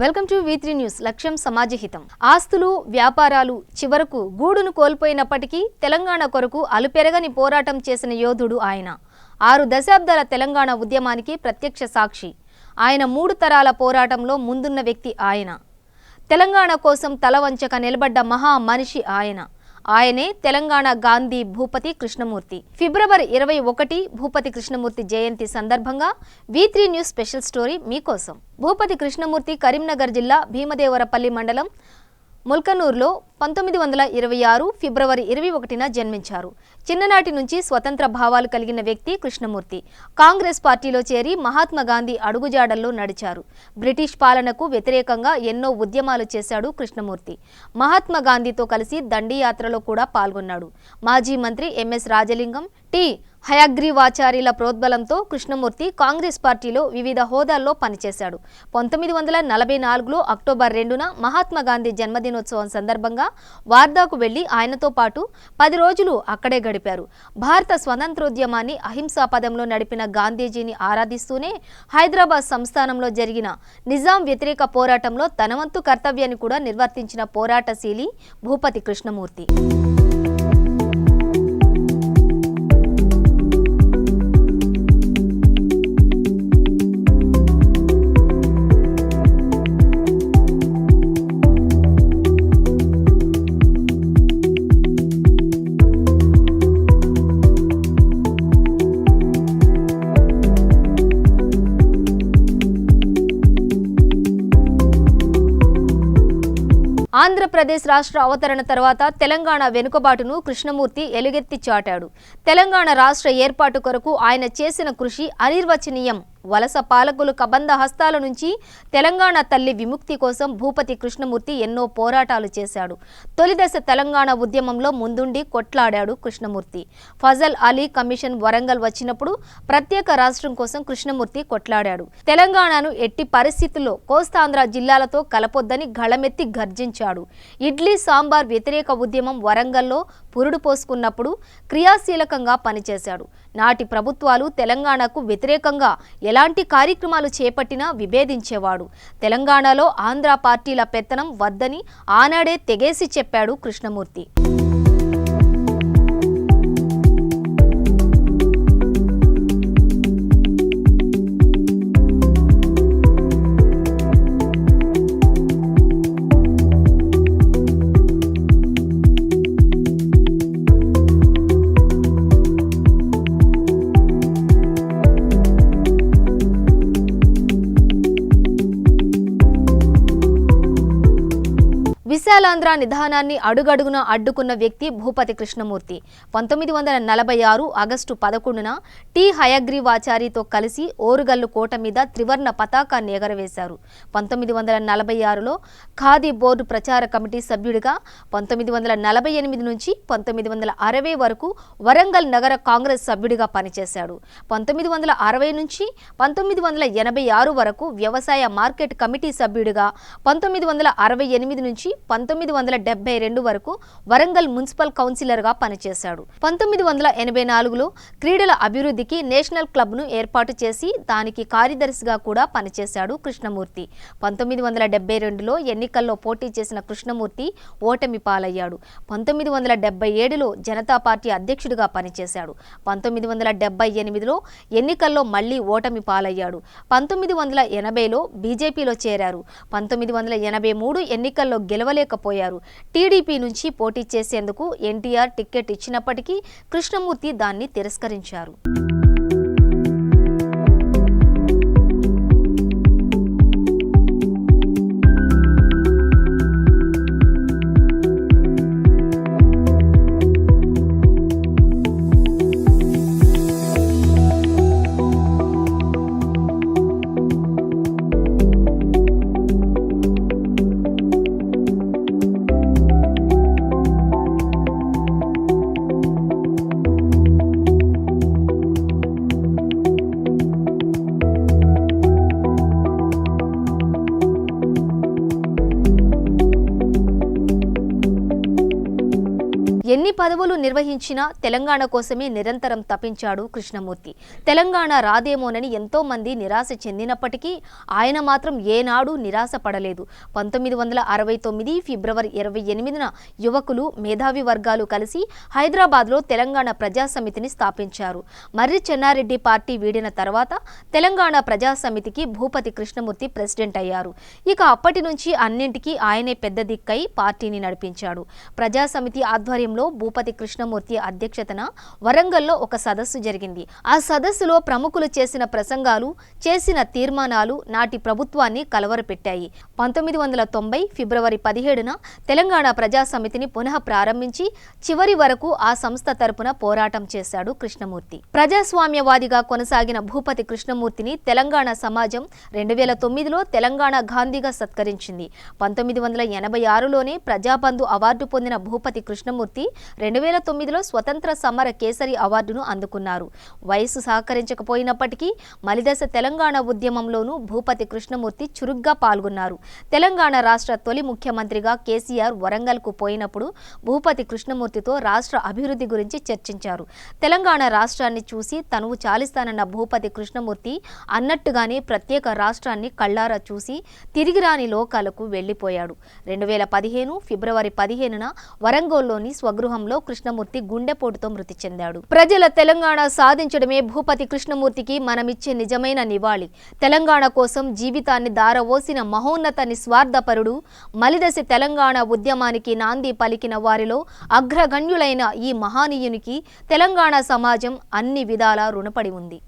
Welcome to V3 news. లక్ష్యం సమాజహితం. ఆస్తులు వ్యాపారాలు చివరకు గూడును కోల్పోయినప్పటికీ తెలంగాణ కొరకు అలుపెరగని పోరాటం చేసిన యోధుడు ఆయన. 6 దశాబ్దాల తెలంగాణ ఉద్యమానికి ప్రత్యక్ష సాక్షి. ఆయన 3 తరాల పోరాటంలో ముందున్న వ్యక్తి ఆయన. తెలంగాణ కోసం తలవంచక నిలబడ్డ మహా మనిషి ఆయన. ఆయనే తెలంగాణ గాంధీ భూపతి కృష్ణమూర్తి. ఫిబ్రవరి 21 భూపతి కృష్ణమూర్తి జయంతి సందర్భంగా V3 న్యూస్ స్పెషల్ స్టోరీ మీకోసం. భూపతి కృష్ణమూర్తి కరీంనగర్ జిల్లా భీమదేవరపల్లి మండలం ముల్కనూరులో 1926 ఫిబ్రవరి 21న జన్మించారు. చిన్ననాటి నుంచి స్వతంత్ర భావాలు కలిగిన వ్యక్తి కృష్ణమూర్తి. కాంగ్రెస్ పార్టీలో చేరి మహాత్మా గాంధీ అడుగుజాడల్లో నడిచారు. బ్రిటిష్ పాలనకు వ్యతిరేకంగా ఎన్నో ఉద్యమాలు చేశాడు కృష్ణమూర్తి. మహాత్మా గాంధీతో కలిసి దండి యాత్రలో కూడా పాల్గొన్నాడు. మాజీ మంత్రి MS రాజలింగం, టి హయగ్రీవాచార్యుల ప్రోద్బలంతో కృష్ణమూర్తి కాంగ్రెస్ పార్టీలో వివిధ హోదాల్లో పనిచేశాడు. 1944లో అక్టోబర్ 2న మహాత్మా గాంధీ జన్మదినోత్సవం సందర్భంగా వార్దాకు వెళ్లి ఆయనతో పాటు 10 రోజులు అక్కడే గడిపారు. భారత స్వతంత్రోద్యమాన్ని అహింసా పదంలో నడిపిన గాంధీజీని ఆరాధిస్తూనే హైదరాబాద్ సంస్థానంలో జరిగిన నిజాం వ్యతిరేక పోరాటంలో తన వంతు కర్తవ్యాన్ని కూడా నిర్వర్తించిన పోరాటశీలి భూపతి కృష్ణమూర్తి. ఆంధ్రప్రదేశ్ రాష్ట్ర అవతరణ తర్వాత తెలంగాణ వెనుకబాటును కృష్ణమూర్తి ఎలుగెత్తి చాటాడు. తెలంగాణ రాష్ట్ర ఏర్పాటు కొరకు ఆయన చేసిన కృషి అనిర్వచనీయం. వలస పాలకులు కబంధ హస్తాల నుంచి తెలంగాణ తల్లి విముక్తి కోసం భూపతి కృష్ణమూర్తి ఎన్నో పోరాటాలు చేశాడు. తొలిదశ తెలంగాణ ఉద్యమంలో ముందుండి కొట్లాడాడు కృష్ణమూర్తి. ఫజల్ అలీ కమిషన్ వరంగల్ వచ్చినప్పుడు ప్రత్యేక రాష్ట్రం కోసం కృష్ణమూర్తి కొట్లాడాడు. తెలంగాణను ఎట్టి పరిస్థితుల్లో కోస్తాంధ్ర జిల్లాలతో కలపొద్దని గళమెత్తి గర్జించాడు. ఇడ్లీ సాంబార్ వ్యతిరేక ఉద్యమం వరంగల్లో పురుడు పోసుకున్నప్పుడు క్రియాశీలకంగా పనిచేశాడు. నాటి ప్రభుత్వాలు తెలంగాణకు వ్యతిరేకంగా ఎలాంటి కార్యక్రమాలు చేపట్టినా విభేదించేవాడు. తెలంగాణలో ఆంధ్ర పార్టీల పెత్తనం వద్దని ఆనాడే తెగేసి చెప్పాడు కృష్ణమూర్తి. విశాలాంధ్ర నిధానాన్ని అడుగడుగున అడ్డుకున్న వ్యక్తి భూపతి కృష్ణమూర్తి. 1946 ఆగస్టు 11న టి హయగ్రీవాచారితో కలిసి ఓరుగల్లు కోట మీద త్రివర్ణ పతాకాన్ని ఎగరవేశారు. 1946లో ఖాదీ బోర్డు ప్రచార కమిటీ సభ్యుడిగా, 1948 నుంచి 1960 వరకు వరంగల్ నగర కాంగ్రెస్ సభ్యుడిగా పనిచేశాడు. 1960 నుంచి 1986 వరకు వ్యవసాయ మార్కెట్ కమిటీ సభ్యుడిగా, 1968 నుంచి 1972 వరకు వరంగల్ మున్సిపల్ కౌన్సిలర్గా పనిచేశాడు. 1984లో క్రీడల అభివృద్ధికి నేషనల్ క్లబ్ను ఏర్పాటు చేసి దానికి కార్యదర్శిగా కూడా పనిచేశాడు కృష్ణమూర్తి. 1972లో ఎన్నికల్లో పోటీ చేసిన కృష్ణమూర్తి ఓటమి పాలయ్యాడు. 1977లో జనతా పార్టీ అధ్యక్షుడిగా పనిచేశాడు. 1978లో ఎన్నికల్లో మళ్లీ ఓటమి పాలయ్యాడు. 1980లో బీజేపీలో చేరారు. 1983 ఎన్నికల్లో గెలవలేకపోయారు. టీడీపీ నుంచి పోటీ చేసేందుకు NTR టికెట్ ఇచ్చినప్పటికీ కృష్ణమూర్తి దాన్ని తిరస్కరించారు. ఎన్ని పదవులు నిర్వహించినా తెలంగాణ కోసమే నిరంతరం తపించాడు కృష్ణమూర్తి. తెలంగాణ రాదేమోనని ఎంతో మంది నిరాశ చెందినప్పటికీ ఆయన మాత్రం ఏనాడూ నిరాశ పడలేదు. 1969 ఫిబ్రవరి 28న యువకులు, మేధావి వర్గాలు కలిసి హైదరాబాద్లో తెలంగాణ ప్రజాసమితిని స్థాపించారు. మర్రి చెన్నారెడ్డి పార్టీ వీడిన తర్వాత తెలంగాణ ప్రజాసమితికి భూపతి కృష్ణమూర్తి ప్రెసిడెంట్ అయ్యారు. ఇక అప్పటి నుంచి అన్నింటికీ ఆయనే పెద్ద దిక్కై పార్టీని నడిపించాడు. ప్రజాసమితి ఆధ్వర్యంలో భూపతి కృష్ణమూర్తి అధ్యక్షతన వరంగల్లో ఒక సదస్సు జరిగింది. ఆ సదస్సులో ప్రముఖులు చేసిన ప్రసంగాలు, చేసిన తీర్మానాలు నాటి ప్రభుత్వాన్ని కలవరపెట్టాయి. 1990 ఫిబ్రవరి 17న తెలంగాణ ప్రజాసమితిని పునః ప్రారంభించి చివరి వరకు ఆ సంస్థ తరపున పోరాటం చేశాడు కృష్ణమూర్తి. ప్రజాస్వామ్యవాదిగా కొనసాగిన భూపతి కృష్ణమూర్తిని తెలంగాణ సమాజం 2009లో తెలంగాణ గాంధీగా సత్కరించింది. 1986లోనే ప్రజాబంధు అవార్డు పొందిన భూపతి కృష్ణమూర్తి 2009లో స్వతంత్ర సమర కేసరి అవార్డును అందుకున్నారు. వయసు సహకరించకపోయినప్పటికీ మలిదశ తెలంగాణ ఉద్యమంలోనూ భూపతి కృష్ణమూర్తి చురుగ్గా పాల్గొన్నారు. తెలంగాణ రాష్ట్ర తొలి ముఖ్యమంత్రిగా కేసీఆర్ వరంగల్కు పోయినప్పుడు భూపతి కృష్ణమూర్తితో రాష్ట్ర అభివృద్ధి గురించి చర్చించారు. తెలంగాణ రాష్ట్రాన్ని చూసి తనువు చాలిస్తానన్న భూపతి కృష్ణమూర్తి అన్నట్టుగానే ప్రత్యేక రాష్ట్రాన్ని కళ్ళారా చూసి తిరిగిరాని లోకాలకు వెళ్లిపోయాడు. 2015 ఫిబ్రవరి 15న వరంగల్లోని స్వగృహంలో కృష్ణమూర్తి గుండెపోటుతో మృతి చెందాడు. ప్రజల తెలంగాణ సాధించడమే భూపతి కృష్ణమూర్తికి మనమిచ్చే నిజమైన నివాళి. తెలంగాణ కోసం జీవితాన్ని దారవోసిన మహోన్నత నిస్వార్థపరుడు, మలిదశ తెలంగాణ ఉద్యమానికి నాంది పలికిన వారిలో అగ్రగణ్యులైన ఈ మహానీయునికి తెలంగాణ సమాజం అన్ని విధాలా రుణపడి ఉంది.